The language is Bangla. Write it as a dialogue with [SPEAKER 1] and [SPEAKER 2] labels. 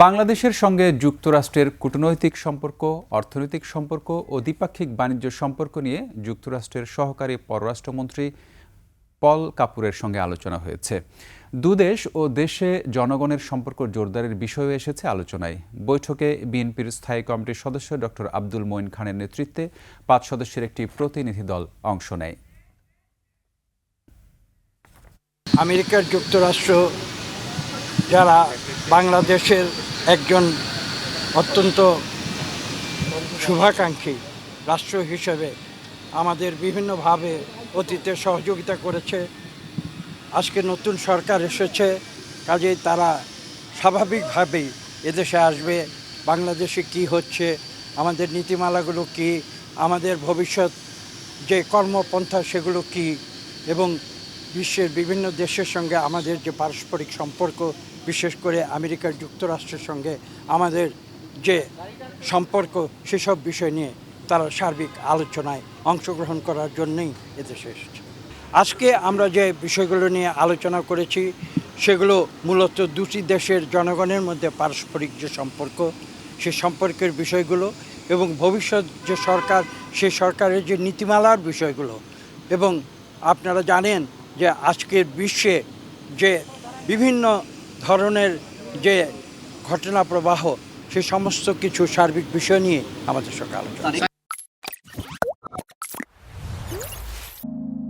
[SPEAKER 1] বাংলাদেশের সঙ্গে যুক্তরাষ্ট্রের কূটনৈতিক সম্পর্ক, অর্থনৈতিক সম্পর্ক ও দ্বিপাক্ষিক বাণিজ্য সম্পর্ক নিয়ে যুক্তরাষ্ট্রের সহকারী পররাষ্ট্রমন্ত্রী পল কাপুরের সঙ্গে আলোচনা হয়েছে। দুদেশ ও দেশে জনগণের সম্পর্ক জোরদারের বিষয়ও এসেছে আলোচনায়। বৈঠকে বিএনপির স্থায়ী কমিটির সদস্য ডক্টর আব্দুল মঈন খানের নেতৃত্বে ৫ সদস্যের একটি প্রতিনিধি দল অংশ নেয়।
[SPEAKER 2] আমেরিকার যুক্তরাষ্ট্র যারা বাংলাদেশের একজন অত্যন্ত শুভাকাঙ্ক্ষী রাষ্ট্র হিসেবে আমাদের বিভিন্নভাবে অতীতে সহযোগিতা করেছে। আজকে নতুন সরকার এসেছে, কাজেই তারা স্বাভাবিকভাবেই এদেশে আসবে। বাংলাদেশে কি হচ্ছে, আমাদের নীতিমালাগুলো কি, আমাদের ভবিষ্যৎ যে কর্মপন্থা সেগুলো কি, এবং বিশ্বের বিভিন্ন দেশের সঙ্গে আমাদের যে পারস্পরিক সম্পর্ক, বিশেষ করে আমেরিকার যুক্তরাষ্ট্রের সঙ্গে আমাদের যে সম্পর্ক, সেসব বিষয় নিয়ে তারা সার্বিক আলোচনায় অংশগ্রহণ করার জন্যই এদেশে এসেছে। আজকে আমরা যে বিষয়গুলো নিয়ে আলোচনা করেছি সেগুলো মূলত দুটি দেশের জনগণের মধ্যে পারস্পরিক যে সম্পর্ক, সে সম্পর্কের বিষয়গুলো, এবং ভবিষ্যৎ যে সরকার, সে সরকারের যে নীতিমালার বিষয়গুলো। এবং আপনারা জানেন যে আজকের বিশ্বে যে বিভিন্ন ধরনের যে ঘটনা প্রবাহ, সে সমস্ত কিছু সার্বিক বিষয় নিয়ে আমাদের সঙ্গে আলোচনা।